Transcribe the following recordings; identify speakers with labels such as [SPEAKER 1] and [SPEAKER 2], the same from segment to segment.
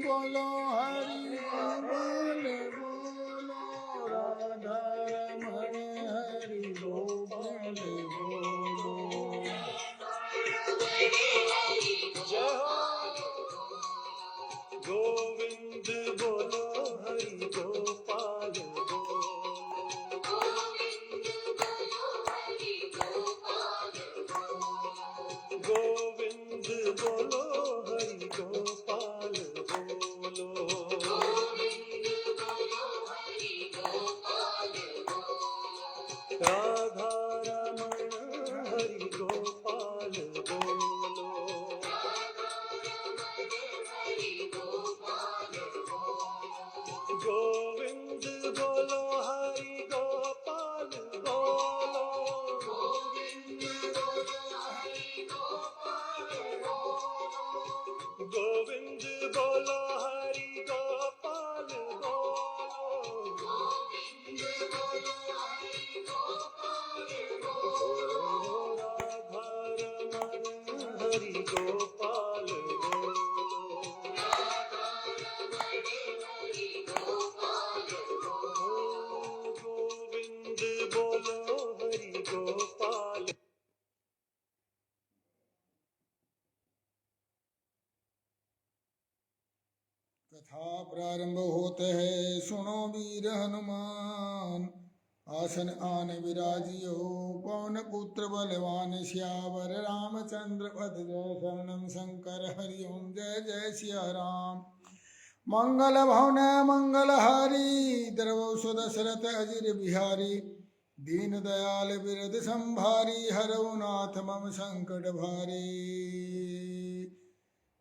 [SPEAKER 1] बोलो हरि बोल बोलो राधा रमण हरि गोपाल बोलो
[SPEAKER 2] जय हो गोविंद बोलो हरि गोपाल बोलो गोविंद बोलो हरि गोपाल बोलो राधा रमण हरि गोपाल बोलो गोविंद बोलो हरि गोपाल बोलो गोविंद बोलो हरि गोपाल बोलो राधा रमण हरि गोपाल बोलो गोविंद बोलो हरि गोपाल
[SPEAKER 1] कथा प्रारंभ होते है सुनो वीर हनुमान आसन आन विराजियो पवन पुत्र बलवान श्यावर रामचंद्र पद जय शरणम शंकर हरि ओम जय जय सिया राम मंगल भवन मंगल हारी द्रवौ सुदशरथ अजिर बिहारी दीन दयाल बिरद संभारी हरौ नाथ मम संकट भारी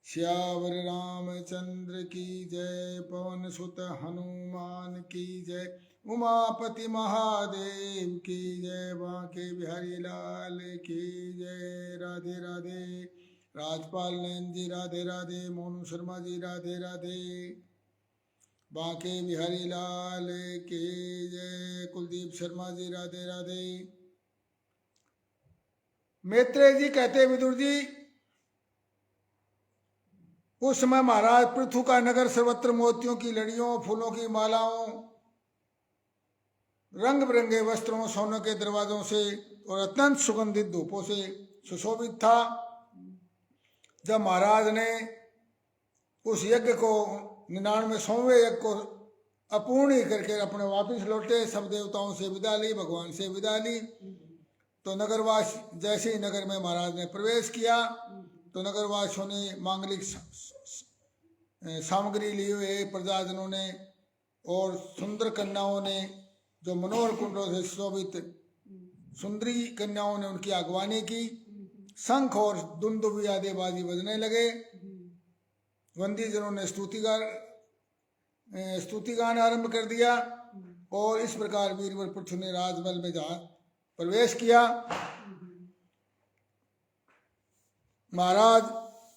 [SPEAKER 1] श्यावर रामचंद्र की जय पवन सुत हनुमान की जय उमापति महादेव की जय बांके बिहारी लाल की जय राधे राधे राजपाल नयन जी राधे राधे मोनू शर्मा जी राधे राधे बांके बिहारी लाल की जय कुलदीप शर्मा जी राधे राधे। मैत्रेय जी कहते विदुर जी उस समय महाराज पृथु का नगर सर्वत्र मोतियों की लड़ियों फूलों की मालाओं रंग बिरंगे वस्त्रों सोने के दरवाजों से और अत्यंत सुगंधित धूपों से सुशोभित था। जब महाराज ने उस यज्ञ को 99वें यज्ञ को अपूर्ण करके अपने वापिस लौटे सब देवताओं से विदा ली भगवान से विदा ली तो नगरवास जैसे ही नगर में महाराज ने प्रवेश किया तो नगरवासियों ने मांगलिक सामग्री लिए हुए प्रजाजनों ने और सुंदर कन्याओं ने जो मनोहर कुंडों से सुशोभित सुंदरी कन्याओं ने उनकी अगवानी की। शंख और दुंदुभी आदि बाजी बजने लगे। वंदीजनों ने स्तुतिगान आरंभ कर दिया और इस प्रकार वीरवर पृथु ने राजमहल में जहाँ प्रवेश किया। महाराज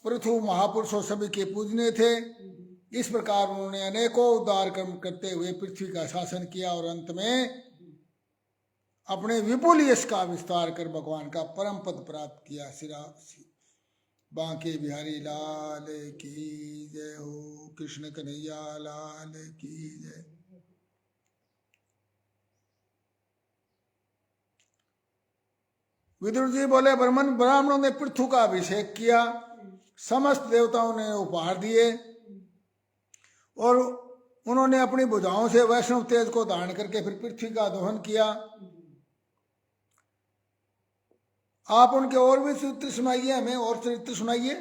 [SPEAKER 1] पृथु महापुरुषों सभी के पूजनीय थे। इस प्रकार उन्होंने अनेकों उद्धार कर्म करते हुए पृथ्वी का शासन किया और अंत में अपने विपुल यश का विस्तार कर भगवान का परम पद प्राप्त किया। श्री बांके बिहारी लाल की जय हो। कृष्ण कन्हैया लाल की जय। विदुर जी बोले ब्राह्मणों ने पृथु का अभिषेक किया। समस्त देवताओं ने उपहार दिए और उन्होंने अपनी भुजाओं से वैष्णव तेज को धारण करके फिर पृथ्वी का दोहन किया। आप उनके और भी चरित्र सुनाइए, हमें और चरित्र सुनाइए।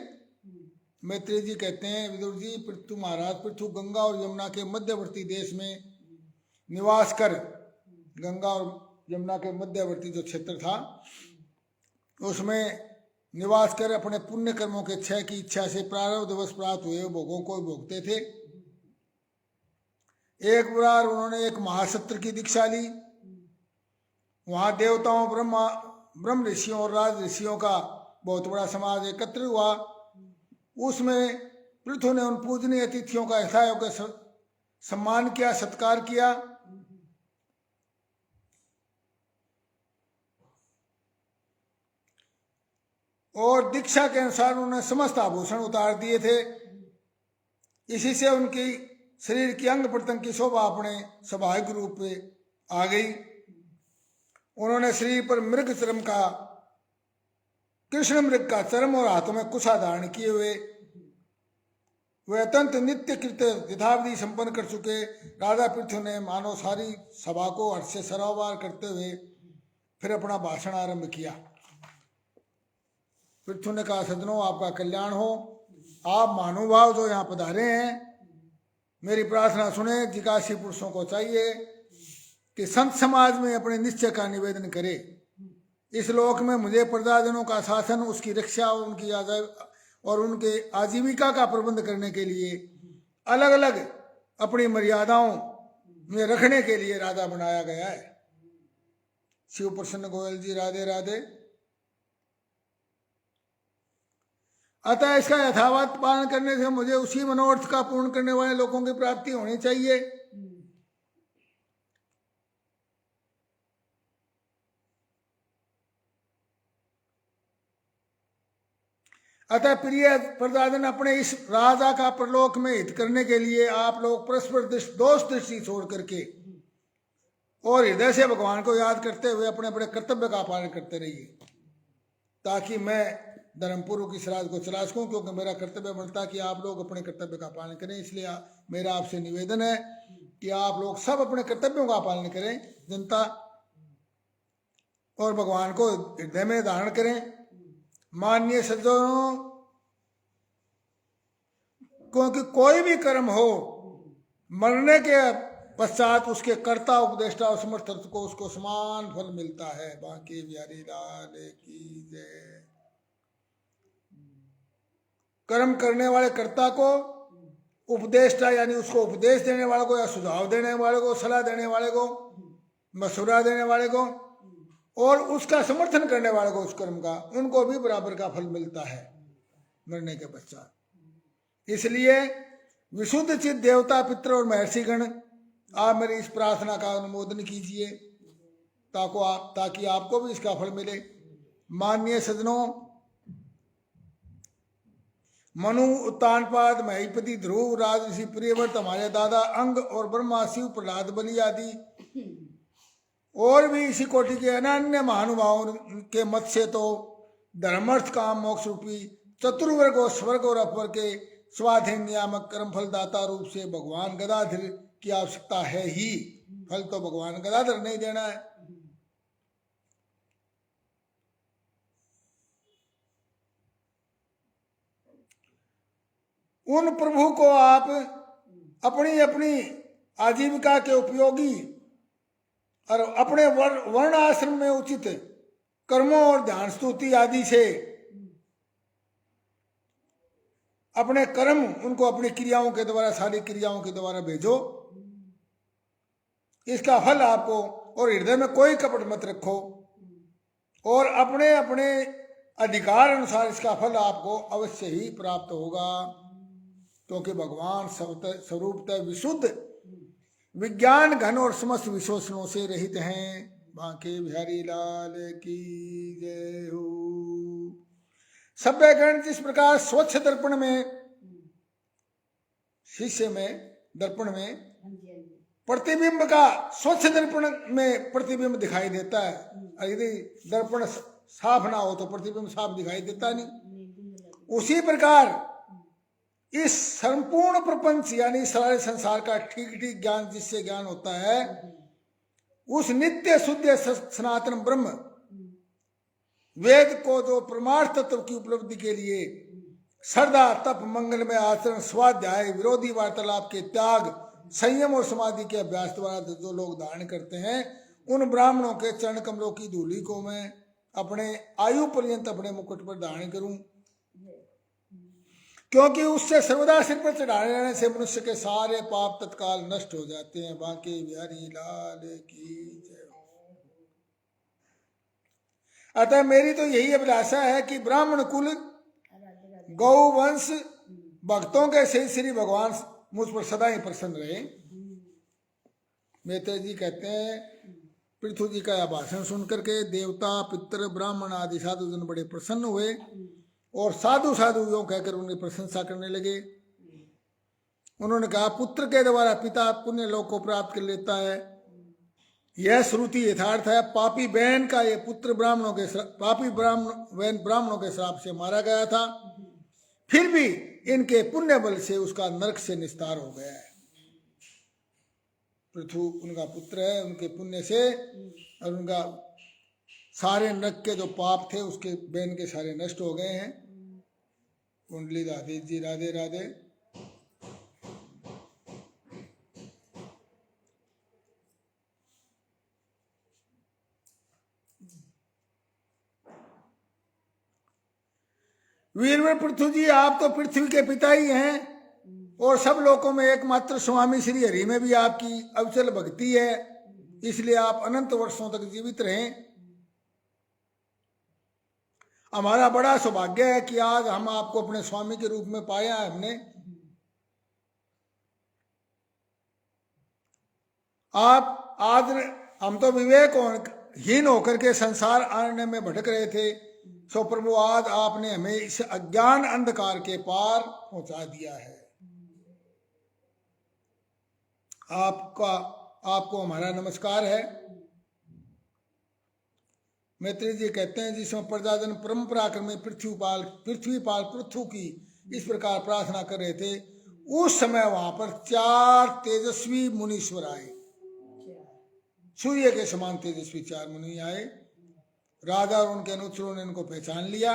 [SPEAKER 1] मैत्रेय जी कहते हैं विदुर जी पृथु महाराज पृथु गंगा और यमुना के मध्यवर्ती देश में निवास कर गंगा और यमुना के मध्यवर्ती जो क्षेत्र था उसमें निवास कर अपने पुण्य कर्मों के क्षय की इच्छा से प्रारब्धवश प्राप्त हुए भोगों को भोगते थे। एक बार उन्होंने एक महासत्र की दीक्षा ली। वहां देवताओं ब्रह्म ऋषियों और राज ऋषियों का बहुत बड़ा समाज एकत्र हुआ। उसमें पृथु ने उन पूजनीय अतिथियों का यथायोग्य सम्मान किया, सत्कार किया। और दीक्षा के अनुसार उन्होंने समस्त आभूषण उतार दिए थे। इसी से उनकी शरीर की अंग प्रत्यंग की शोभा अपने स्वाभाविक रूप पे आ गई। उन्होंने शरीर पर मृग चर्म का, कृष्ण मृग का चर्म और हाथों में कुशा धारण किए हुए वे अत्यंत नित्य कृत्य यथाविधि संपन्न कर चुके राजा पृथु ने मानो सारी सभा को हर्ष से सरोवर करते हुए फिर अपना भाषण आरंभ किया। पृथु ने कहा, सज्जनों आपका कल्याण हो। आप महानुभाव जो यहाँ पधारे हैं, मेरी प्रार्थना सुने। जिज्ञासी पुरुषों को चाहिए कि संत समाज में अपने निश्चय का निवेदन करे। इस लोक में मुझे प्रजाजनों का शासन, उसकी रक्षा और उनके आजीविका का प्रबंध करने के लिए अलग अलग अपनी मर्यादाओं में रखने के लिए राजा बनाया गया है। शिव प्रसन्न गोयल जी, राधे राधे। अतः इसका यथावत पालन करने से मुझे उसी मनोर्थ का पूर्ण करने वाले लोगों की प्राप्ति होनी चाहिए। अतः प्रिय प्रजाजन, अपने इस राजा का परलोक में हित करने के लिए आप लोग परस्पर दोष दृष्टि छोड़ करके और हृदय से भगवान को याद करते हुए अपने अपने कर्तव्य का पालन करते रहिए, ताकि मैं धर्मपूर्वक इस राज को चला सकूं। क्योंकि मेरा कर्तव्य बनता है कि आप लोग अपने कर्तव्य का पालन करें। इसलिए मेरा आपसे निवेदन है कि आप लोग सब अपने कर्तव्यों का पालन करें, जनता और भगवान को हृदय में धारण करें। माननीय सज्जनों, क्योंकि कोई भी कर्म हो, मरने के पश्चात उसके कर्ता, उपदेष्टा और समर्थक को उसको समान फल मिलता है। बांके बिहारी लाल की जय। कर्म करने वाले कर्ता को उपदेष्टा यानी उसको उपदेश देने वाले को या सुझाव देने वाले को, सलाह देने वाले को, मशवरा देने वाले को और उसका समर्थन करने वाले को उस कर्म का, उनको भी बराबर का फल मिलता है मरने के पश्चात। इसलिए विशुद्ध चित्त देवता, पितृ और महर्षिगण, आप मेरी इस प्रार्थना का अनुमोदन कीजिए ताकि आपको भी इसका फल मिले। माननीय सज्जनों, मनु, उत्तानपाद, महीपति, ध्रुव, राजऋषि प्रियव्रत, हमारे दादा अंग और ब्रह्मा, शिव, प्रहलाद, बलि आदि और भी इसी कोटि के अनन्य महानुभावों के मत से तो धर्मर्थ काम मोक्ष रूपी चतुर्वर्ग और स्वर्ग और अपवर्ग के स्वाधीन नियामक कर्म फलदाता रूप से भगवान गदाधर की आवश्यकता है ही। फल तो भगवान गदाधर नहीं देना है। उन प्रभु को आप अपनी अपनी आजीविका के उपयोगी और अपने वर्ण आश्रम में उचित कर्मों और ध्यान स्तुति आदि से अपने कर्म उनको अपनी क्रियाओं के द्वारा, सारी क्रियाओं के द्वारा भेजो। इसका फल आपको, और हृदय में कोई कपट मत रखो और अपने अपने अधिकार अनुसार इसका फल आपको अवश्य ही प्राप्त होगा। क्योंकि भगवान स्वरूपतः विशुद्ध विज्ञान घन और समस्त विशोषणों से रहित हैं। बांके बिहारी लाल की जय हो। सभ्यगण जिस प्रकार स्वच्छ दर्पण में, शीशे में, दर्पण में प्रतिबिंब का, स्वच्छ दर्पण में प्रतिबिंब दिखाई देता है, और यदि दर्पण साफ ना हो तो प्रतिबिंब साफ दिखाई देता नहीं। उसी प्रकार इस संपूर्ण प्रपंच यानी सारे संसार का ठीक ठीक ज्ञान जिससे ज्ञान होता है, उस नित्य शुद्ध सनातन ब्रह्म वेद को जो परमार्थ तत्व की उपलब्धि के लिए श्रद्धा, तप, मंगलमय आचरण, स्वाध्याय, विरोधी वार्तालाप के त्याग, संयम और समाधि के अभ्यास द्वारा जो लोग धारण करते हैं, उन ब्राह्मणों के चरण कमलों की धूलि को मैं अपने आयु पर्यंत अपने मुकुट पर धारण करूं। क्योंकि उससे सर्वदा सिर पर चढ़ाने रहने से मनुष्य के सारे पाप तत्काल नष्ट हो जाते हैं। बांके बिहारी लाल की जय। अतः मेरी तो यही अभिलाषा है कि ब्राह्मण कुल, गौ वंश, भक्तों के से श्री भगवान मुझ पर सदा ही प्रसन्न रहे। मेहते जी कहते हैं, पृथु जी का यह भाषण सुनकर के देवता, पितर, ब्राह्मण आदि साधु जन बड़े प्रसन्न हुए और साधु साधु यूं कहकर उनकी प्रशंसा करने लगे। उन्होंने कहा पुत्र के द्वारा पिता पुण्य लोक को प्राप्त कर लेता है। यह श्रुति यथार्थ है। पापी बहन का ये पुत्र पापी ब्राह्मणों के श्राप से मारा गया था, फिर भी इनके पुण्य बल से उसका नरक से निस्तार हो गया है। पृथु उनका पुत्र है, उनके पुण्य से और उनका सारे नरक के जो पाप थे उसके बहन के सारे नष्ट हो गए हैं। कुंडली राधे जी, राधे राधे। वीरवर पृथु जी, आप तो पृथ्वी के पिता ही हैं और सब लोकों में एकमात्र स्वामी श्री हरि में भी आपकी अविचल भक्ति है, इसलिए आप अनंत वर्षों तक जीवित रहें। हमारा बड़ा सौभाग्य है कि आज हम आपको अपने स्वामी के रूप में पाया है हमने। आप आज हम तो विवेकहीन होकर के संसार अरण्य में भटक रहे थे, सो प्रभु आज आपने हमें इस अज्ञान अंधकार के पार पहुंचा दिया है। आपको हमारा नमस्कार है। मैत्री जी कहते हैं, जिसमें प्रजाजन परंपरा क्रम में पृथ्वीपाल पृथु की इस प्रकार प्रार्थना कर रहे थे, उस समय वहां पर 4 तेजस्वी मुनीश्वर आए। सूर्य के समान तेजस्वी 4 मुनि आए। राजा और उनके अनुचरों ने इनको पहचान लिया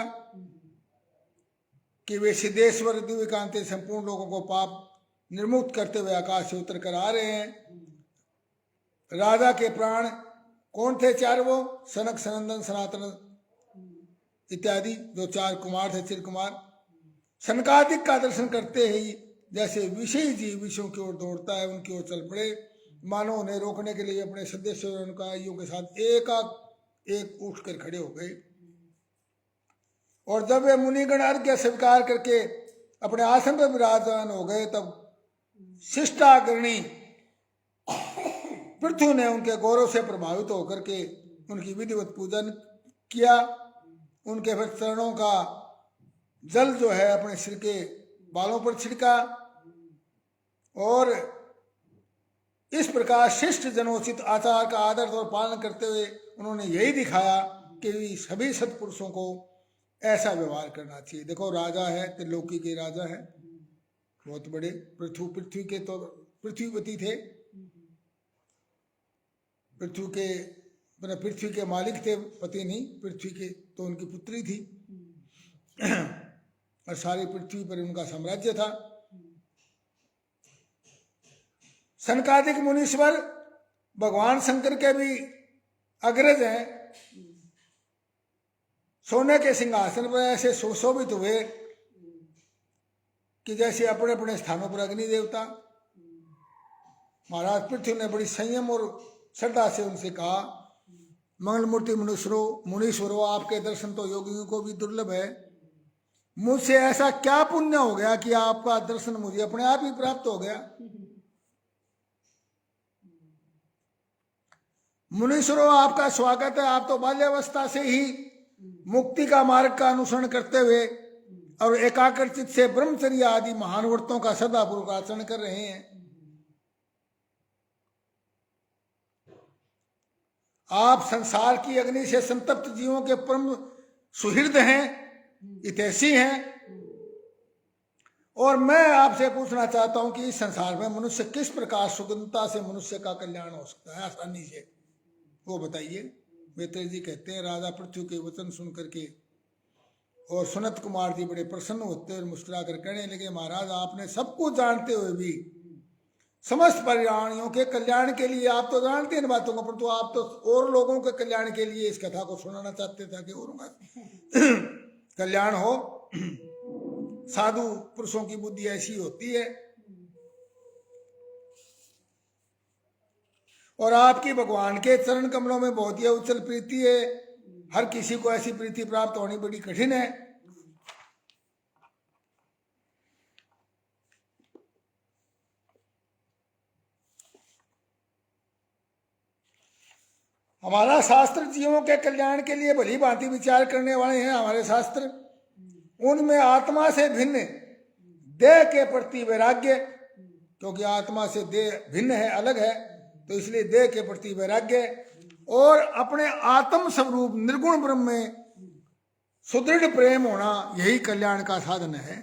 [SPEAKER 1] कि वे सिद्धेश्वर दिव्यकांति संपूर्ण लोगों को पाप निर्मुक्त करते हुए आकाश से उतर कर आ रहे हैं। राजा के प्राण कौन थे 4? वो सनक, सनंदन, सनातन इत्यादि जो 4 कुमार थे, चिर कुमार। सनकादिक का दर्शन करते ही जैसे विषयी जीव विषयों की ओर दौड़ता है, उनकी ओर चल पड़े। मानो उन्हें रोकने के लिए अपने सदस्य और अनुयायियों के साथ एक उठ कर खड़े हो गए। और जब वे मुनिगण अर्घ्य स्वीकार करके अपने आसन पर विराजमान हो गए, तब शिष्टाग्रणी पृथु ने उनके गौरव से प्रभावित होकर के उनकी विधिवत पूजन किया। उनके फिर चरणों का जल जो है अपने सिर के बालों पर छिड़का और इस प्रकार शिष्ट जनोचित आचार का आदर और पालन करते हुए उन्होंने यही दिखाया कि सभी सत्पुरुषों को ऐसा व्यवहार करना चाहिए। देखो, राजा है, त्रिलोकी के राजा है, बहुत बड़े। पृथ्वी के तो पृथ्वीपति थे, पृथ्वी के मालिक थे, पति नहीं, पृथ्वी के तो उनकी पुत्री थी और सारी पृथ्वी पर उनका साम्राज्य था। सनकादिक मुनीश्वर भगवान शंकर के भी अग्रज हैं। सोने के सिंहासन पर ऐसे सुशोभित हुए कि जैसे अपने अपने स्थानों पर अग्नि देवता। महाराज पृथ्वी ने बड़ी संयम और श्रद्धा से उनसे कहा, मंगल मूर्ति मुनीश्वरों, आपके दर्शन तो योगियों को भी दुर्लभ है। मुझसे ऐसा क्या पुण्य हो गया कि आपका दर्शन मुझे अपने आप ही प्राप्त हो गया। मुनीश्वरों, आपका स्वागत है। आप तो बाल्यावस्था से ही मुक्ति का मार्ग का अनुसरण करते हुए और एकाग्रचित से ब्रह्मचर्य आदि महान व्रतों का सदापूर्वक आचरण कर रहे हैं। आप संसार की अग्नि से संतप्त जीवों के परम सुहृद हैं, हितैषी हैं। और मैं आपसे पूछना चाहता हूं कि इस संसार में मनुष्य किस प्रकार सुगमता से मनुष्य का कल्याण हो सकता है, आसानी से, वो बताइए। मैत्री जी कहते हैं, राजा पृथ्वी के वचन सुन करके और सुनत कुमार जी बड़े प्रसन्न होते और मुस्कुरा कर कहने लगे, महाराज, आपने सब कुछ जानते हुए भी समस्त प्राणियों के कल्याण के लिए, आप तो जानते हैं इन बातों को, परंतु आप तो और लोगों के कल्याण के लिए इस कथा को सुनाना चाहते थे कि औरों का कल्याण हो। साधु पुरुषों की बुद्धि ऐसी होती है। और आपकी भगवान के चरण कमलों में बहुत ही उच्चल प्रीति है। हर किसी को ऐसी प्रीति प्राप्त होनी बड़ी कठिन है। हमारा शास्त्र जीवों के कल्याण के लिए भली भांति विचार करने वाले हैं। हमारे शास्त्र उनमें आत्मा से भिन्न देह के प्रति वैराग्य क्योंकि आत्मा से देह भिन्न है, अलग है, तो इसलिए देह के प्रति वैराग्य और अपने आत्म स्वरूप निर्गुण ब्रह्म में सुदृढ़ प्रेम होना, यही कल्याण का साधन है।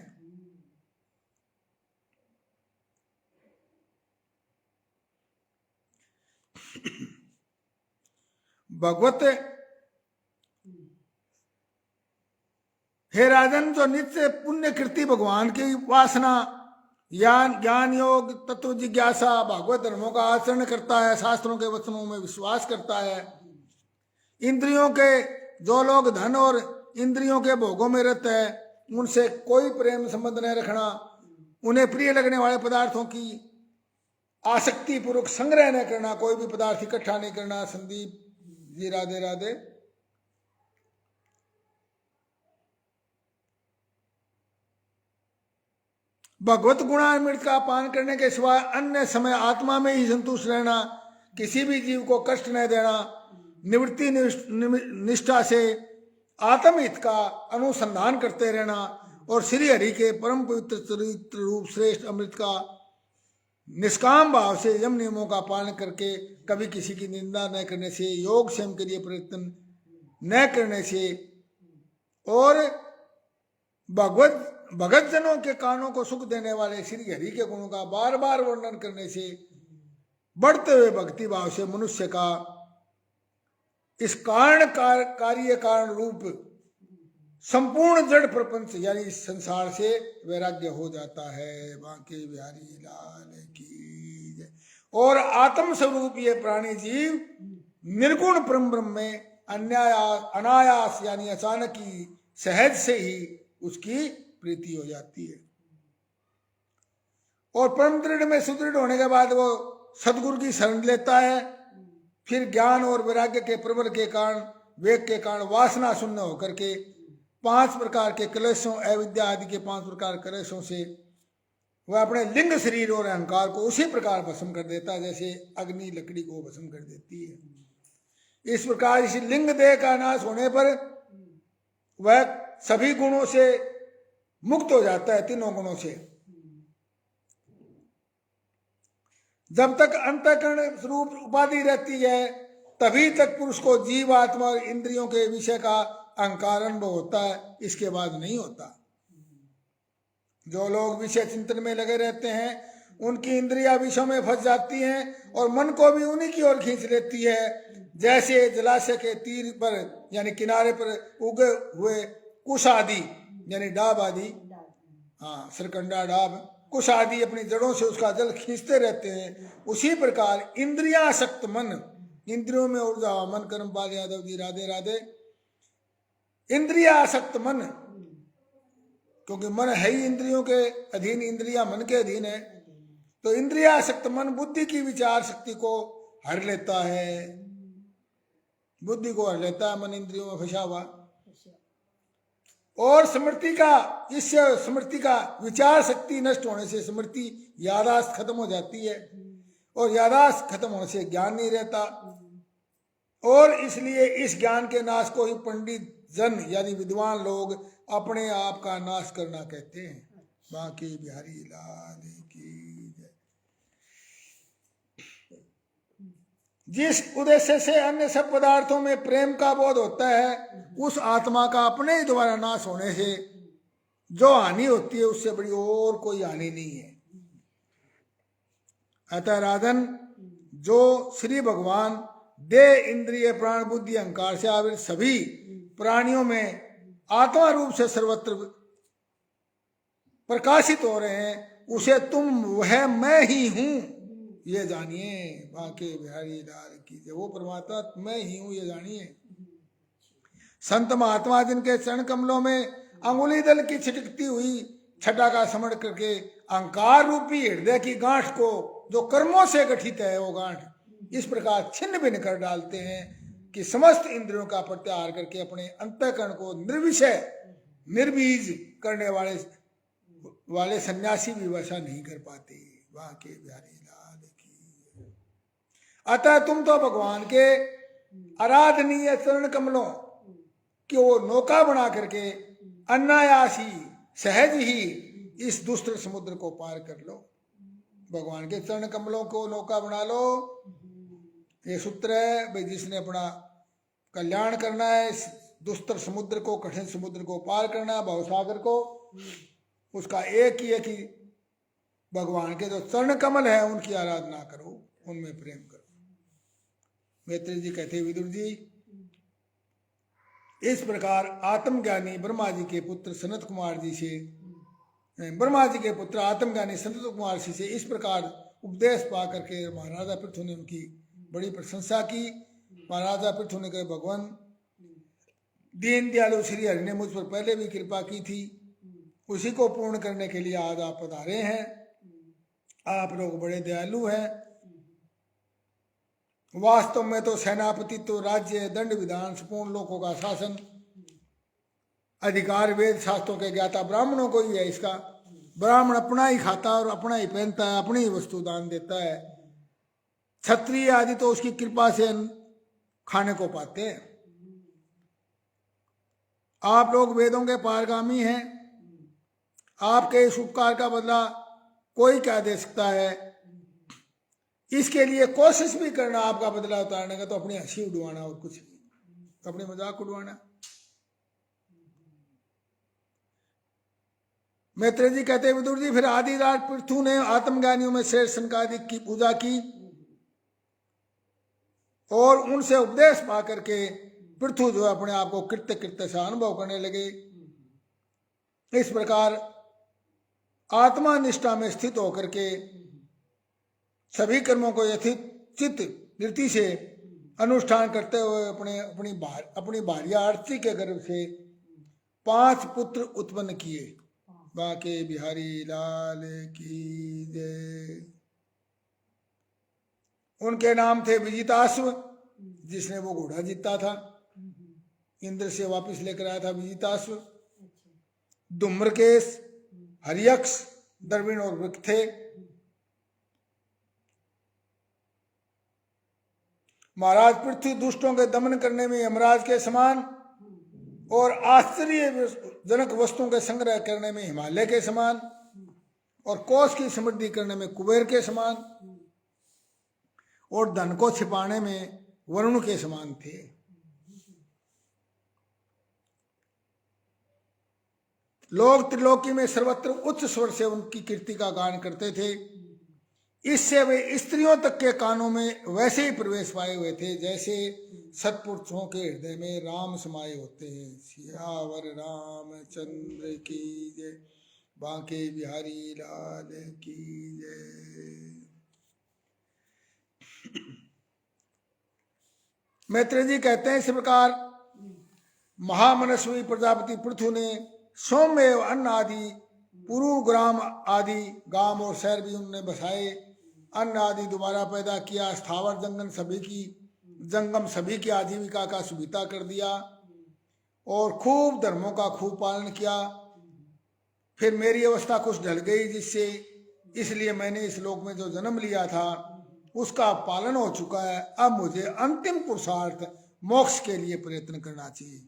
[SPEAKER 1] भगवत हे राजन, जो नित्य पुण्य कृति भगवान की वासना, ज्ञान योग तत्व जिज्ञासा, भागवत धर्मों का आचरण करता है, शास्त्रों के वचनों में विश्वास करता है, इंद्रियों के जो लोग धन और इंद्रियों के भोगों में रहते हैं उनसे कोई प्रेम संबंध नहीं रखना, उन्हें प्रिय लगने वाले पदार्थों की आसक्ति पूर्वक संग्रह न करना, कोई भी पदार्थ इकट्ठा नहीं करना। संदीप जी राधे राधे। भगवत गुणामृत का पान करने के सिवाय अन्य समय आत्मा में ही संतुष्ट रहना, किसी भी जीव को कष्ट न देना, निवृत्ति निष्ठा से आत्महित का अनुसंधान करते रहना और श्री हरि के परम पवित्र चरित्र रूप श्रेष्ठ अमृत का निष्काम भाव से यम नियमों का पालन करके कभी किसी की निंदा न करने से, योग क्षेम के लिए प्रयत्न न करने से और भगत जनों के कानों को सुख देने वाले श्री हरि के गुणों का बार बार वर्णन करने से, बढ़ते हुए भक्ति भाव से मनुष्य का इस कार्य कारण रूप संपूर्ण जड़ प्रपंच यानी इस संसार से वैराग्य हो जाता है। बांके बिहारी लाल की जय। और आत्म स्वरूप ये प्राणी जीव निर्गुण परम ब्रह्म में अनायास यानी अचानक ही सहज से ही उसकी प्रीति हो जाती है और परम दृढ़ में सुदृढ़ होने के बाद वो सदगुरु की शरण लेता है। फिर ज्ञान और वैराग्य के प्रबल के कारण, वेग के कारण वासना शून्य होकर के 5 प्रकार के कलेशों, अविद्या आदि के 5 प्रकार कलेशों से वह अपने लिंग शरीर और अहंकार को उसी प्रकार भस्म कर देता है जैसे अग्नि लकड़ी को भस्म कर देती है। इस प्रकार इस लिंग देह का नाश होने पर वह सभी गुणों से मुक्त हो जाता है, तीनों गुणों से। जब तक अंतःकरण स्वरूप उपाधि रहती है तभी तक पुरुष को जीव आत्मा और इंद्रियों के विषय का अहंकार अनुभव होता है, इसके बाद नहीं होता। जो लोग विषय चिंतन में लगे रहते हैं उनकी इंद्रियां विषयों में फंस जाती हैं और मन को भी उन्हीं की ओर खींच लेती है। जैसे जलाशय के तीर पर यानी किनारे पर उगे हुए कुश आदि यानी डाब आदि, हाँ सरकंडा डाब कुश आदि अपनी जड़ों से उसका जल खींचते रहते हैं, उसी प्रकार इंद्रियासक्त मन, इंद्रियों में ऊर्जा, मन कर्म पाल यादव जी राधे राधे। इंद्रियासक्त मन, क्योंकि मन है ही इंद्रियों के अधीन, इंद्रिया मन के अधीन है, तो इंद्रियासक्त मन बुद्धि की विचार शक्ति को हर लेता है, बुद्धि को हर लेता है मन इंद्रियों में फंसा हुआ। और स्मृति का विचार शक्ति नष्ट होने से स्मृति यादाश्त खत्म हो जाती है और यादाश्त खत्म होने से ज्ञान नहीं रहता और इसलिए इस ज्ञान के नाश को ही पंडित जन यानी विद्वान लोग अपने आप का नाश करना कहते हैं। बांके बिहारी लाल की जय। जिस उद्देश्य से अन्य सब पदार्थों में प्रेम का बोध होता है उस आत्मा का अपने ही द्वारा नाश होने से जो हानि होती है उससे बड़ी और कोई हानि नहीं है। अतः राधन, जो श्री भगवान देह इंद्रिय प्राण बुद्धि अहंकार से आवृत सभी प्राणियों में आत्मा रूप से सर्वत्र प्रकाशित हो रहे हैं, उसे तुम वह मैं ही हूं ये जानिए। बांके बिहारी लाल की जय। वो परमात्मा मैं ही हूं ये जानिए। संत महात्मा जिनके चरण कमलों में अंगुली दल की छिटकती हुई छटा का समण करके अहंकार रूपी हृदय की गांठ को, जो कर्मों से गठित है वो गांठ, इस प्रकार छिन्न भिन्न कर डालते हैं कि समस्त इंद्रियों का प्रत्याहार करके अपने अंतःकरण को निर्विषय निर्बीज करने वाले सन्यासी भी वैसा नहीं कर पाते। बांके बिहारी लाल की। अतः तुम तो भगवान के आराधनीय चरण कमलों कि वो नौका बना करके अनायास ही सहज ही इस दुष्ट समुद्र को पार कर लो। भगवान के चरण कमलों को नौका बना लो। ये सूत्र है भाई, जिसने अपना कल्याण करना है, इस दुस्तर समुद्र को, कठिन समुद्र को पार करना है, भवसागर को, उसका एक ही है कि भगवान के जो चरण कमल है उनकी आराधना करो, उनमें प्रेम करो। मैत्री जी कहते विदुर जी, इस प्रकार आत्मज्ञानी ब्रह्मा जी के पुत्र सनत कुमार जी से, ब्रह्मा जी के पुत्र आत्मज्ञानी सनत कुमार जी से इस प्रकार उपदेश पा करके महाराजा पृथु ने उनकी बड़ी प्रशंसा की। महाराजा पृथु ने कहा, भगवान दीन दयालु श्री हरि ने मुझ पर पहले भी कृपा की थी, उसी को पूर्ण करने के लिए आज आप पधारे हैं। आप लोग बड़े दयालु हैं। वास्तव में तो सेनापति तो राज्य दंड विधान संपूर्ण लोगों का शासन अधिकार वेद शास्त्रों के ज्ञाता ब्राह्मणों को ही है। इसका ब्राह्मण अपना ही खाता और अपना ही पहनता है, अपनी ही वस्तु दान देता है। क्षत्रिय आदि तो उसकी कृपा से खाने को पाते हैं। आप लोग वेदों के पारगामी हैं। आपके इस उपकार का बदला कोई क्या दे सकता है? इसके लिए कोशिश भी करना आपका बदला उतारने का, तो अपनी हंसी उड़वाना और कुछ नहीं, अपनी मजाक उड़वाना। मैत्री जी कहते विदुर जी, फिर आदिराज पृथु ने आत्मज्ञानियों में शेष सनकादिक की पूजा की और उनसे उपदेश पा करके पृथु जो अपने आप को कृत्य कृत्य सा अनुभव करने लगे। इस प्रकार आत्मा निष्ठा में स्थित होकर के सभी कर्मों को यथोचित रीति से अनुष्ठान करते हुए अपनी भार्या आरती के गर्भ से 5 पुत्र उत्पन्न किए। बाके बिहारी लाल की जय। उनके नाम थे विजिताश्व, जिसने वो घोड़ा जीता था, इंद्र से वापस लेकर आया था विजिताश्व। धूम्रकेश, हरियक्ष, द्रविण और वृक्ष थे। महाराज पृथ्वी दुष्टों के दमन करने में यमराज के समान और आश्चर्यजनक वस्तुओं के संग्रह करने में हिमालय के समान और कोष की समृद्धि करने में कुबेर के समान और धन को छिपाने में वरुण के समान थे। लोग त्रिलोकी में सर्वत्र उच्च स्वर से उनकी कीर्ति का गान करते थे। इससे वे स्त्रियों तक के कानों में वैसे ही प्रवेश पाए हुए थे जैसे सत्पुरुषों के हृदय में राम समाये होते हैं। सियावर रामचंद्र की जय। बांके बिहारी लाल की जय। मैत्री जी कहते हैं, इस प्रकार महामनस्वी प्रजापति पृथु ने सौम्य अन्न आदि पुरु ग्राम आदि गांव और शहर भी उन्होंने बसाए। अन्न आदि दोबारा पैदा किया। स्थावर जंगम सभी की आजीविका का सुविधा कर दिया और खूब धर्मों का खूब पालन किया। फिर मेरी अवस्था कुछ ढल गई, जिससे इसलिए मैंने इस लोक में जो जन्म लिया था उसका पालन हो चुका है। अब मुझे अंतिम पुरुषार्थ मोक्ष के लिए प्रयत्न करना चाहिए।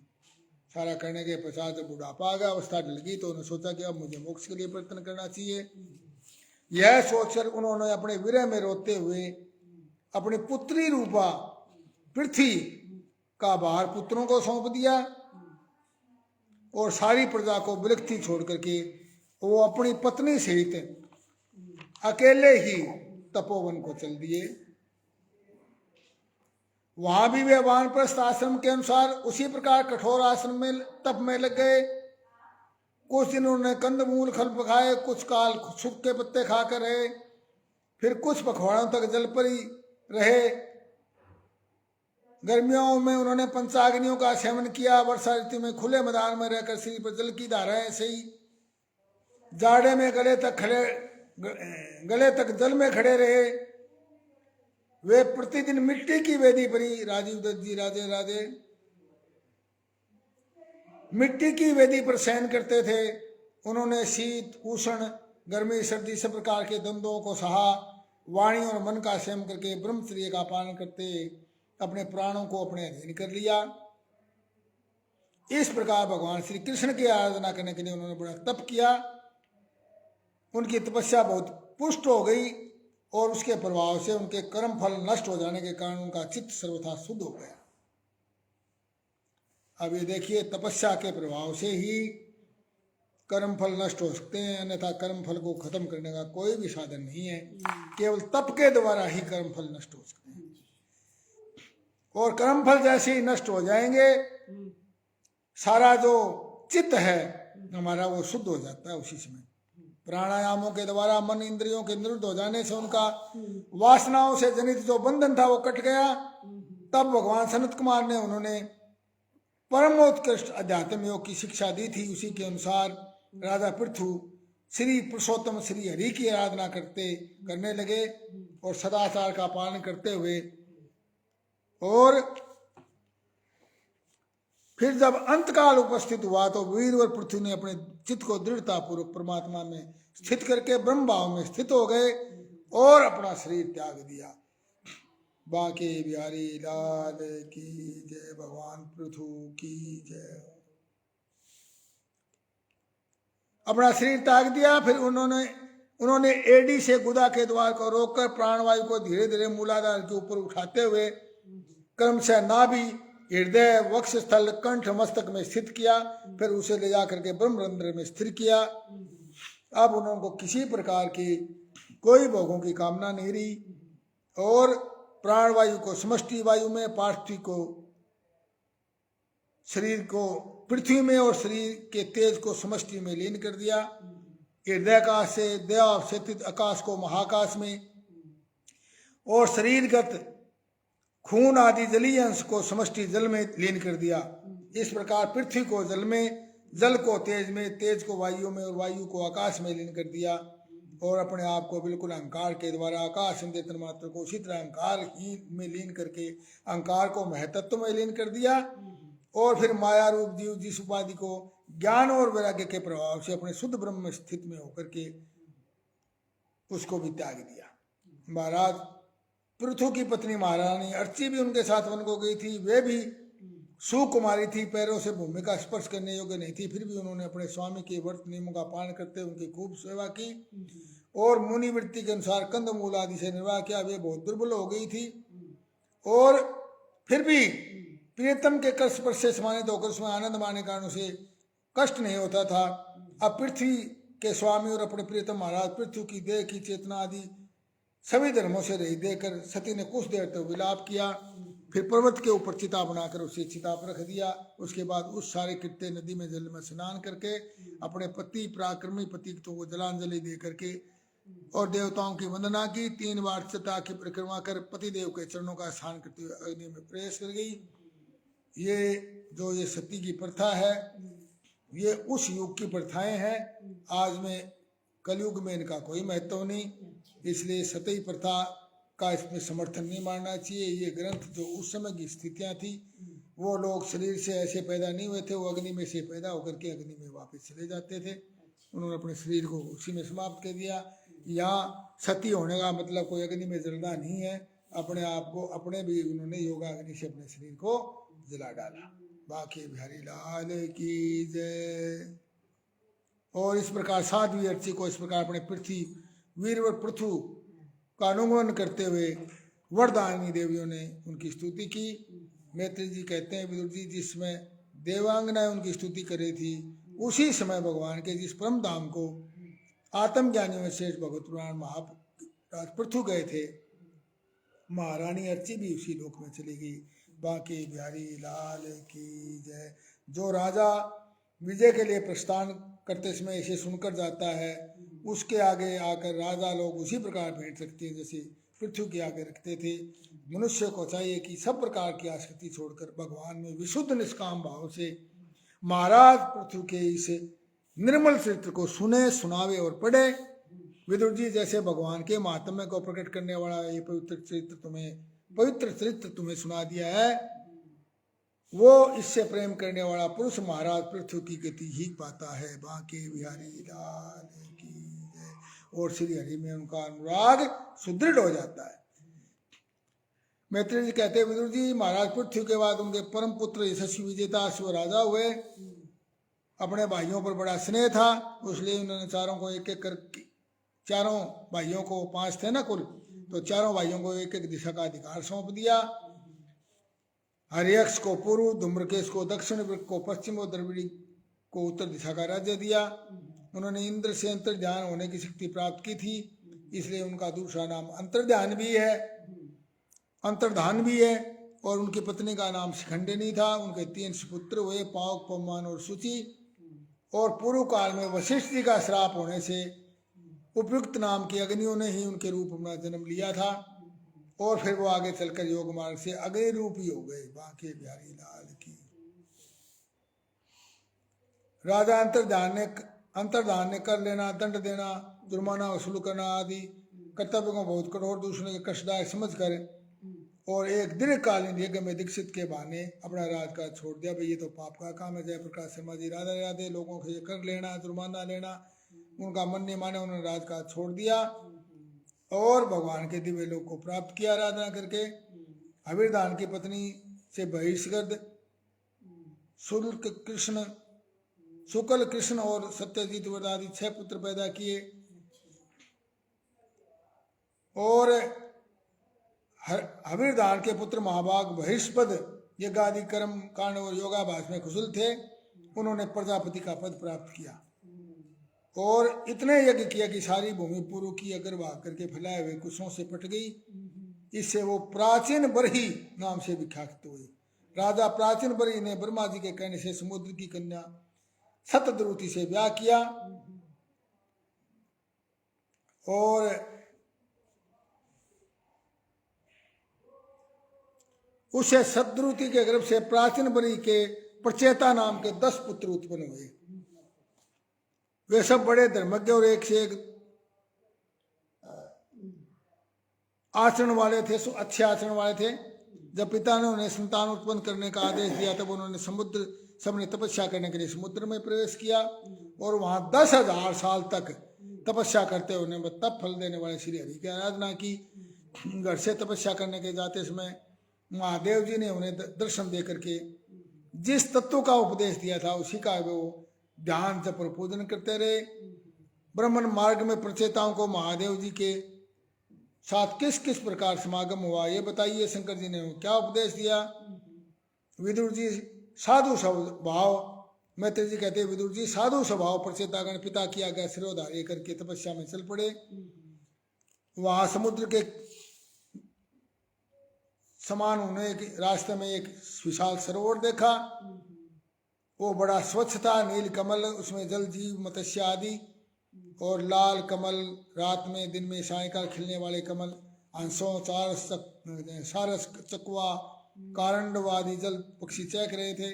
[SPEAKER 1] सारा करने के पश्चात जब बुढ़ापा आ गया, अवस्था ढल गई, तो उन्होंने सोचा कि अब मुझे मोक्ष के लिए प्रयत्न करना चाहिए। यह सोचकर उन्होंने अपने विरह में रोते हुए अपनी पुत्री रूपा पृथ्वी का भार पुत्रों को सौंप दिया और सारी प्रजा को विरक्ति छोड़ करके वो अपनी पत्नी सहित अकेले ही तपोवन को चल दिए। वहां भी वे वानप्रस्थ आश्रम के अनुसार उसी प्रकार कठोर आश्रम में तप में लग गए। कुछ दिन उन्होंने कंदमूल फल खाए, कुछ काल सूखे पत्ते खाकर रहे, फिर कुछ पखवाड़ों तक जल पर ही रहे। गर्मियों में उन्होंने पंचाग्नियों का सेवन किया। वर्षा ऋतु में खुले मैदान में रहकर शरीर पर जल की धाराएं सही। जाड़े में गले तक जल में खड़े रहे। वे प्रतिदिन मिट्टी की वेदी पर ही, राजीव दत्त जी राधे राधे, मिट्टी की वेदी पर शयन करते थे। उन्होंने शीत उष्ण गर्मी सर्दी सब प्रकार के द्वंद्वों को सहा। वाणी और मन का संयम करके ब्रह्मचर्य का पालन करते अपने प्राणों को अपने अधीन कर लिया। इस प्रकार भगवान श्री कृष्ण की आराधना करने के लिए उन्होंने बड़ा तप किया। उनकी तपस्या बहुत पुष्ट हो गई और उसके प्रभाव से उनके कर्म फल नष्ट हो जाने के कारण उनका चित्त सर्वथा शुद्ध हो गया। अब ये देखिए, तपस्या के प्रभाव से ही कर्म फल नष्ट हो सकते हैं, अन्यथा कर्म फल को खत्म करने का कोई भी साधन नहीं है। केवल तप के द्वारा ही कर्म फल नष्ट हो सकते हैं, और कर्म फल जैसे ही नष्ट हो जाएंगे, सारा जो चित्त है हमारा वो शुद्ध हो जाता है उसी समय। प्राणायामों के द्वारा मन इंद्रियों के निरुद्ध हो जाने से उनका वासनाओं से जनित जो बंधन था वो कट गया। तब भगवान सनत कुमार ने उन्होंने परमोत्कृष्ट अध्यात्म योग की शिक्षा दी थी। उसी के अनुसार राजा पृथु श्री पुरुषोत्तम श्री हरि की आराधना करने लगे और सदाचार का पालन करते हुए, और फिर जब अंतकाल उपस्थित हुआ तो वीर और पृथ्वी ने अपने चित्त को दृढ़ता पूर्वक परमात्मा में स्थित करके ब्रह्म भाव में स्थित हो गए और अपना शरीर त्याग दिया। बांके बिहारी लाल की जय, भगवान पृथु की जय। अपना शरीर त्याग दिया। फिर उन्होंने एडी से गुदा के द्वार को रोककर प्राणवायु को धीरे धीरे मूलाधार के ऊपर उठाते हुए क्रमशः नाभि, हृदय, वक्ष स्थल, कंठ, मस्तक में स्थित किया। फिर उसे ले जाकर के ब्रह्मरंध्र में स्थिर किया। अब उनको किसी प्रकार की कोई भोगों की कामना नहीं रही, और प्राणवायु को समष्टि वायु में, पार्थिव को शरीर को पृथ्वी में और शरीर के तेज को समष्टि में लीन कर दिया। हृदयाकाश से देव स्थित आकाश को महाकाश में, और शरीरगत खून आदि जलीय अंश को समष्टि जल में लीन कर दिया। इस प्रकार पृथ्वी को जल में, जल को तेज में, तेज को वायु में और वायु को आकाश में लीन कर दिया, और अपने आप को बिल्कुल अहंकार के द्वारा आकाश इंद्रिय मात्र को उसी तरह अहंकार ही में लीन करके अहंकार को महतत्व में लीन कर दिया। और फिर माया रूप जीव जिस उपाधि को ज्ञान और वैराग्य के प्रभाव से अपने शुद्ध ब्रह्म में स्थित में होकर के उसको भी त्याग दिया। महाराज पृथु की पत्नी महारानी अर्ची भी उनके साथ वन को गई थी। वे भी सुकुमारी थी, पैरों से भूमि का स्पर्श करने योग्य नहीं थी, फिर भी उन्होंने अपने स्वामी के व्रत नियमों का पालन करते उनकी खूब सेवा की और मुनि वृत्ति के अनुसार कंद मूल आदि से निर्वाह किया। वे बहुत दुर्बल हो गई थी, और फिर भी प्रियतम के कर स्पर्श से सम्मानित होकर उसमें आनंद मानने के कारण उसे कष्ट नहीं होता था। अब पृथ्वी के स्वामी और अपने प्रियतम महाराज पृथ्वी की देह की चेतना आदि सभी धर्मों से रही देकर सती ने कुछ देर तक विलाप किया। फिर पर्वत के ऊपर चिता बनाकर उसे चिता पर रख दिया। उसके बाद उस सारे कृत्य नदी में जल में स्नान करके अपने पति पराक्रमी पति को जलांजलि दे करके और देवताओं की वंदना की। 3 बार चिता की परिक्रमा कर पति देव के चरणों का स्नान करते हुए अग्नि में प्रवेश कर गई। ये सती की प्रथा है, ये उस युग की प्रथाएं हैं। आज में कलयुग में इनका कोई महत्व नहीं, इसलिए सती प्रथा का इसमें समर्थन नहीं मानना चाहिए। ये ग्रंथ जो उस समय की स्थितियां थी, वो लोग शरीर से ऐसे पैदा नहीं हुए थे, वो अग्नि में से पैदा होकर के अग्नि में वापस चले जाते थे। उन्होंने अपने शरीर को उसी में समाप्त कर दिया। यहाँ सती होने का मतलब कोई अग्नि में जलना नहीं है, अपने आप को अपने भी उन्होंने योगा अग्नि से अपने शरीर को जला डाला। बाकी बिहारी लाल की जय। और इस प्रकार साध्वी अर्ची को इस प्रकार अपने पृथ्वी वीर व पृथु का अनुगमन करते हुए वरदायिनी देवियों ने उनकी स्तुति की। मैत्री जी कहते हैं, विदुर जी जिस समय देवांगनाएं उनकी स्तुति कर रही थी, उसी समय भगवान के जिस परम धाम को आत्मज्ञानियों में शेष भगवत पुराण महाराज पृथु गए थे, महारानी अर्ची भी उसी लोक में चली गई। बाकी बिहारी लाल की जय। जो राजा विजय के लिए प्रस्थान करते समय इसे सुनकर जाता है, उसके आगे आकर राजा लोग उसी प्रकार भेंट रखते हैं जैसे पृथ्वी के आगे रखते थे। मनुष्य को चाहिए कि सब प्रकार की आसक्ति छोड़कर भगवान में विशुद्ध निष्काम भाव से महाराज पृथ्वी के इस निर्मल चरित्र को सुने, सुनावे और पढ़े। विदुर जी जैसे भगवान के महात्म्य को प्रकट करने वाला ये पवित्र चरित्र तुम्हें सुना दिया है, वो इससे प्रेम करने वाला पुरुष महाराज पृथ्वी की गति ही पाता है। बांके बिहारी लाल की जय। और श्री हरि में उनका अनुराग सुदृढ़ हो जाता है। मैत्री जी कहते हैं, विदुर जी महाराज पृथ्वी के बाद उनके परम पुत्र यशस्वी विजेता शिव राजा हुए। अपने भाइयों पर बड़ा स्नेह था, इसलिए उन्होंने चारों को एक एक कर, चारों भाइयों को 5 थे ना कुल, तो चारों भाइयों को एक एक दिशा का अधिकार सौंप दिया। हरियक्ष को पूर्व, धूम्रकेश को दक्षिण, वृक्क को पश्चिम और द्रविड़ी को उत्तर दिशा का राज्य दिया। उन्होंने इंद्र से अंतर्ध्यान होने की शक्ति प्राप्त की थी, इसलिए उनका दूसरा नाम अंतर्ध्यान भी है, अंतर्धान भी है। और उनकी पत्नी का नाम शिखंडिनी था। उनके 3 सुपुत्र हुए, पावक, पवमान और सूची। और पूर्व काल में वशिष्ठ जी का श्राप होने से उपयुक्त नाम की अग्नियों ने ही उनके रूप में जन्म लिया था। और फिर वो आगे चलकर योग मार्ग से अग्नि रूपी हो गए। बांके बिहारी लाल की। राजा अंतर्धान ने कर लेना, दंड देना, जुर्माना वसूल करना आदि कर्तव्यों को बहुत कठोर, दूसरों के कष्टदायक समझकर और एक दीर्घकालीन यज्ञ में दीक्षित के बहाने अपना राजकाज छोड़ दिया। भाई ये तो पाप का काम है। जयप्रकाश शर्मा जी राधे राधे। लोगों से कर लेना, जुर्माना लेना, उनका मन नहीं माने, उन्होंने राजकाज छोड़ दिया और भगवान के दिव्य लोक को प्राप्त किया आराधना करके। अविरदान की पत्नी से बहिष्कृत शुक्ल कृष्ण और सत्यजीत आदि 6 पुत्र पैदा किए। और हविरदान के पुत्र महाभाग बहिष्पद यज्ञादि कर्म कांड और योगाभ्यास में कुशल थे। उन्होंने प्रजापति का पद प्राप्त किया और इतने यज्ञ किया कि सारी भूमि पूर्व की अग्रभाग करके फैलाए हुए कुशों से पट गई। इससे वो प्राचीन बरही नाम से विख्यात हुए। राजा प्राचीन बरही ने ब्रह्मा जी के कहने से समुद्र की कन्या सतद्रुति से ब्याह किया और उसे सतद्रुति के गर्भ से प्राचीन बरही के प्रचेता नाम के 10 पुत्र उत्पन्न हुए। वे सब बड़े धर्मज्ञ और एक से एक आचरण वाले थे, अच्छे आचरण वाले थे। जब पिता ने उन्हें संतान उत्पन्न करने का आदेश दिया तब उन्होंने सबने तपस्या करने के लिए समुद्र में प्रवेश किया और वहां 10,000 साल तक तपस्या करते हुए उन्हें तप फल देने वाले श्री हरि की आराधना की। घर से तपस्या करने के जाते समय महादेव जी ने उन्हें दर्शन दे करके जिस तत्व का उपदेश दिया था उसी का वो ध्यान जप और पूजन करते रहे। ब्राह्मण मार्ग में प्रचेताओं को महादेव जी के साथ किस किस प्रकार समागम हुआ ये बताइए। शंकर जी ने क्या उपदेश दिया। विदुर जी साधु स्वभाव, मैत्री जी कहते हैं विदुर जी साधु स्वभाव प्रचेतागण पिता की आज्ञा सिरोधार्य करके तपस्या में चल पड़े। वहां समुद्र के समान उन्हें रास्ते में एक विशाल सरोवर देखा। वो बड़ा स्वच्छ था, नील कमल, उसमें जल जीव मत्स्य आदि और लाल कमल, रात में दिन में सायकाल खिलने वाले कमल, हंसों सारस चकवा कारंडवादी जल पक्षी चहक रहे थे।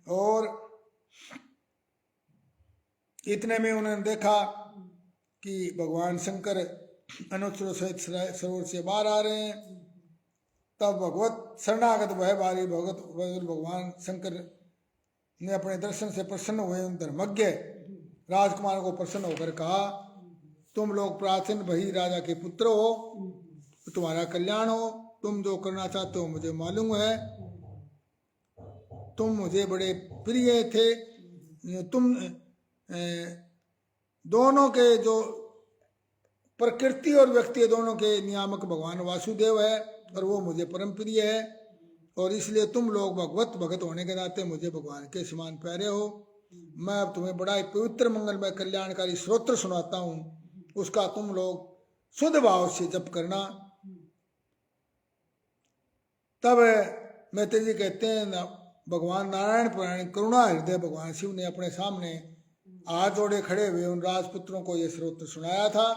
[SPEAKER 1] और इतने में उन्होंने देखा कि भगवान शंकर अनुचरों सहित सरोवर से बाहर आ रहे हैं। तब भगवत शरणागत भय बारी भगवान शंकर ने अपने दर्शन से प्रसन्न हुए। उन धर्मज्ञ राजकुमारों को प्रसन्न होकर कहा, तुम लोग प्राचीन बही राजा के पुत्र हो, तुम्हारा कल्याण हो। तुम जो करना चाहते हो मुझे मालूम है। तुम मुझे बड़े प्रिय थे। तुम दोनों के जो प्रकृति और व्यक्ति दोनों के नियामक भगवान वासुदेव है और वो मुझे परम प्रिय है। और इसलिए तुम लोग भगवत भगत होने के नाते मुझे भगवान के समान प्यारे हो। मैं अब तुम्हें बड़ा ही पवित्र मंगलमय कल्याणकारी स्तोत्र सुनाता हूँ, उसका तुम लोग शुद्ध भाव से जप करना। तब मैत्री जी कहते हैं भगवान नारायण पुराण करुणा हृदय भगवान शिव ने अपने सामने हाथ जोड़े खड़े हुए उन राजपुत्रों को यह स्तोत्र सुनाया था।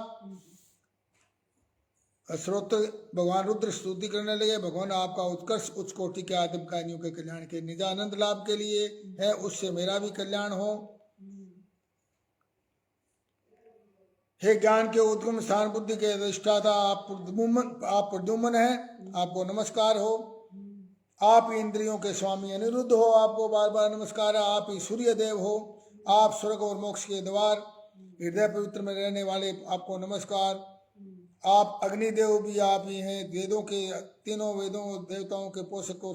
[SPEAKER 1] स्तोत्र भगवान रुद्र स्तुति करने लगे, भगवान आपका उत्कर्ष उच्च कोटि के आदिम कायनियों के कल्याण के निजानंद लाभ के लिए है, उससे मेरा भी कल्याण हो। हे ज्ञान के उद्गम स्थान बुद्धि के अधिष्ठाता आप प्रद्युम्न है, आपको नमस्कार हो। आप इंद्रियों के स्वामी अनिरुद्ध हो, आपको बार बार नमस्कार है। आप ही सूर्य देव हो, आप स्वर्ग और मोक्ष के द्वार हृदय पवित्र में रहने वाले, आपको नमस्कार। आप अग्निदेव भी आप ही हैं, वेदों के तीनों वेदों देवताओं के पोषक और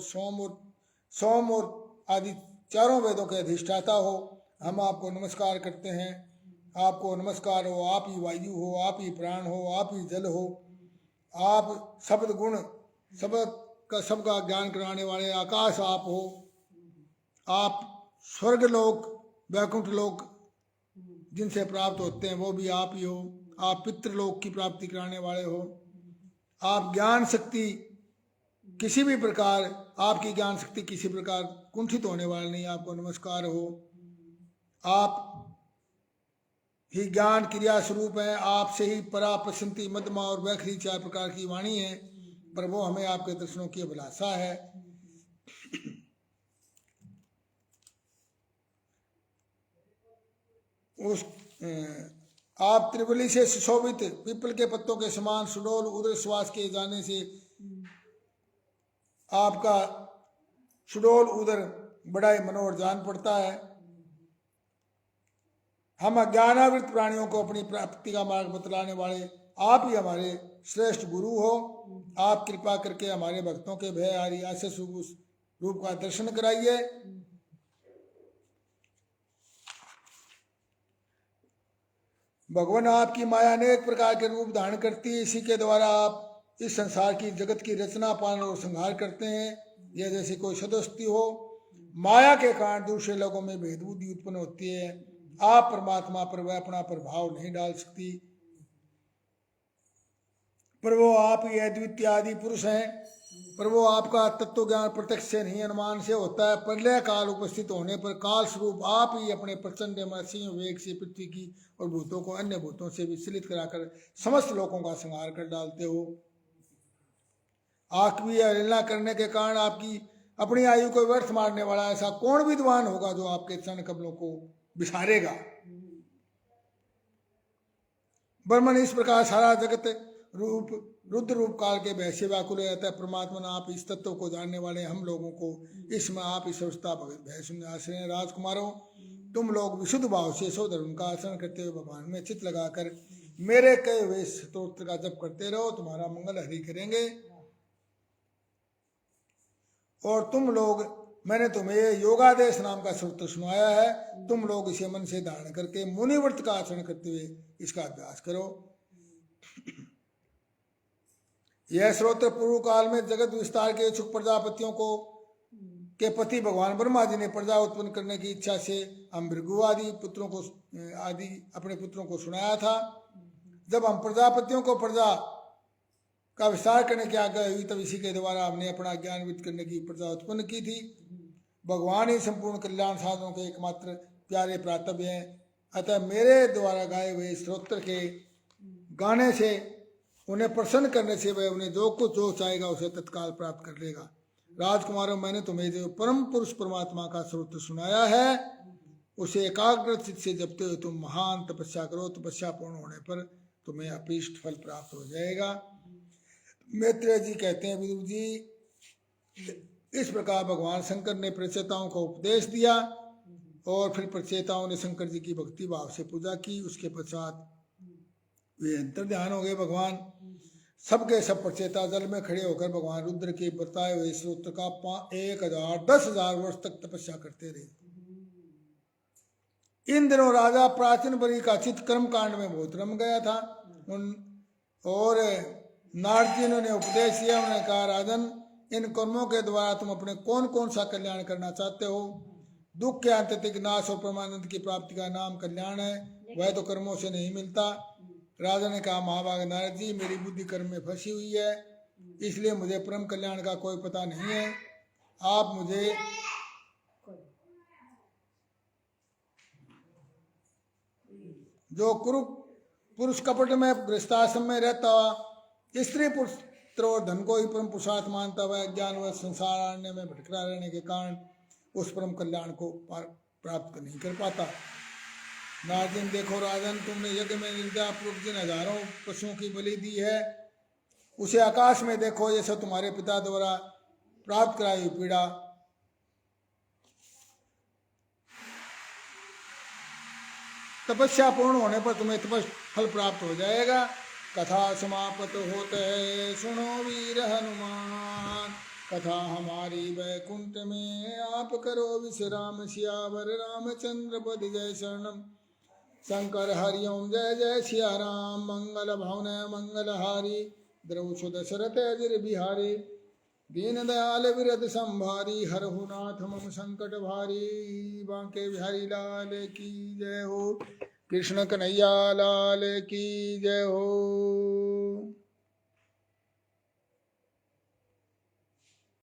[SPEAKER 1] सोम और आदि चारों वेदों के अधिष्ठाता हो। हम आपको नमस्कार करते हैं। आपको नमस्कार हो। आप ही वायु हो, आप ही प्राण हो, आप ही जल हो, आप शब्द गुण सबका ज्ञान कराने वाले आकाश आप हो। आप स्वर्ग लोक वैकुंठ लोक जिनसे प्राप्त होते हैं वो भी आप ही हो। आप पितृलोक की प्राप्ति कराने वाले हो। आप ज्ञान शक्ति किसी भी प्रकार, आपकी ज्ञान शक्ति किसी प्रकार कुंठित होने वाले नहीं, आपको नमस्कार हो। आप ही ज्ञान क्रिया स्वरूप है। आपसे ही परा प्रसन्ति मध्यमा और वैखरी 4 प्रकार की वाणी है। प्रभु हमें आपके दर्शनों की अभिलाषा है। उस आप त्रिवली से सुशोभित पीपल के पत्तों के समान सुडोल उदर श्वास के जाने से आपका सुडोल उदर बड़ा ही मनोहर जान पड़ता है। हम अज्ञानावृत प्राणियों को अपनी प्राप्ति का मार्ग बतलाने वाले आप ही हमारे श्रेष्ठ गुरु हो। आप कृपा करके हमारे भक्तों के भय हारी आशीष रूप का दर्शन कराइए। भगवान आपकी माया अनेक प्रकार के रूप धारण करती है। इसी के द्वारा आप इस संसार की जगत की रचना पालन और संहार करते हैं। यह जैसे कोई सदस्ती हो। माया के कारण दूसरे लोगों में भेदबुद्धि उत्पन्न होती है। आप परमात्मा पर वह अपना प्रभाव नहीं डाल सकती। प्रभु आप ही अद्वितीय आदि पुरुष हैं। प्रभु आपका तत्व ज्ञान प्रत्यक्ष से नहीं अनुमान से होता है। प्रलय काल उपस्थित होने पर काल स्वरूप आप ही अपने प्रचंड सिंह वेग से पृथ्वी की और भूतों को अन्य भूतों से विचलित कराकर समस्त लोगों का संहार कर डालते हो। आखिरी अवहेलना करने के कारण आपकी अपनी आयु को व्यर्थ मारने वाला ऐसा कौन विद्वान होगा जो आपके चरण कमलों को विसारेगा। ब्रह्मन इस प्रकार सारा जगत रूप रुद्र रूप काल के भय से व्याकुल रहता है। परमात्मा आप इस तत्व को जानने वाले हम लोगों को इसमें आप इस अवस्था भय शून्य आश्रय। राजकुमारों तुम लोग विशुद्ध भाव से सो धर्म का आचरण करते हुए भगवान में चित्त लगाकर मेरे कहे हुए स्तोत्र का जप करते रहो। तुम्हारा मंगल हरि करेंगे। और तुम लोग मैंने तुम्हें योगादेश नाम का सूत्र सुनाया है। तुम लोग इसे मन से धारण करके मुनिव्रत का आचरण करते हुए इसका अभ्यास करो। यह स्रोत्र पूर्व काल में जगत विस्तार के इच्छुक प्रजापतियों को के पति भगवान ब्रह्मा जी ने प्रजा उत्पन्न करने की इच्छा से हम भृगु आदि अपने पुत्रों को सुनाया था। जब हम प्रजापतियों को प्रजा का विस्तार करने की आज्ञा हुई तब इसी के द्वारा हमने अपना ज्ञान वित्त करने की प्रजा उत्पन्न की थी। भगवान ही संपूर्ण कल्याण साधनों के एकमात्र प्यारे प्रातव्य हैं। अतः मेरे द्वारा गाए हुए स्तोत्र के गाने से उन्हें प्रसन्न करने से वह उन्हें जो चाहेगा उसे तत्काल प्राप्त कर लेगा। राजकुमारों मैंने तुम्हें जो परम पुरुष परमात्मा का स्तोत्र सुनाया है उसे एकाग्र चित्त से जपते हुए तुम महान तपस्या करो। तपस्या पूर्ण होने पर तुम्हें अभीष्ट फल प्राप्त हो जाएगा। मैत्रेय जी कहते हैं विदुर जी इस प्रकार भगवान शंकर ने प्रचेताओं को उपदेश दिया और फिर प्रचेताओं ने शंकर जी की भक्ति भाव से पूजा की। उसके पश्चात वे अंतर ध्यान हो गए। भगवान सबके सब प्रचेता जल में खड़े होकर भगवान रुद्र के बताए हुए स्रोत्र का 10,000 वर्ष तक तपस्या करते रहे। इन दिनों राजा प्राचीन बलि का चित्त कर्म कांड में बहुत रम गया था। और नारद जी ने उपदेश दिया। उन्होंने कहा राजन इन कर्मों के द्वारा तुम अपने कौन कौन सा कल्याण करना चाहते हो। दुख के आंतरिक नाश और परमानंद की प्राप्ति का नाम कल्याण है। वह तो कर्मों से नहीं मिलता। राजा ने कहा महाभाग नारद जी मेरी बुद्धि कर्म में फंसी हुई है इसलिए मुझे परम कल्याण का कोई पता नहीं है। आप मुझे जो कुरु पुरुष कपट में गृहस्थाश्रम में रहता स्त्री पुत्र और धन को ही परम पुरुषार्थ मानता हुआ ज्ञान व संसार आने में भटकरा रहने के कारण उस परम कल्याण को प्राप्त नहीं कर पाता। नारद देखो राजन तुमने यज्ञ में निर्दया पूर्वक जिन हजारों पशुओं की बलि दी है उसे आकाश में देखो। ये सब तुम्हारे पिता द्वारा प्राप्त कराई हुई पीड़ा। तपस्या पूर्ण होने पर तुम्हें तपस्या फल प्राप्त हो जाएगा। कथा समाप्त होते है सुनो वीर हनुमान। कथा हमारी वैकुंठ में आप करो विश्राम। सियावर रामचंद्र पद जय शरणम। शंकर हरिओम जय जय सिया राम। मंगल भवन मंगल हारी द्रौसु दशरथ अजर बिहारी दीन दयाल विरद संभारी हरहु नाथ मम संकट भारी। बांके बिहारी लाल की जय हो। कृष्ण कन्हैया लाल की जय हो।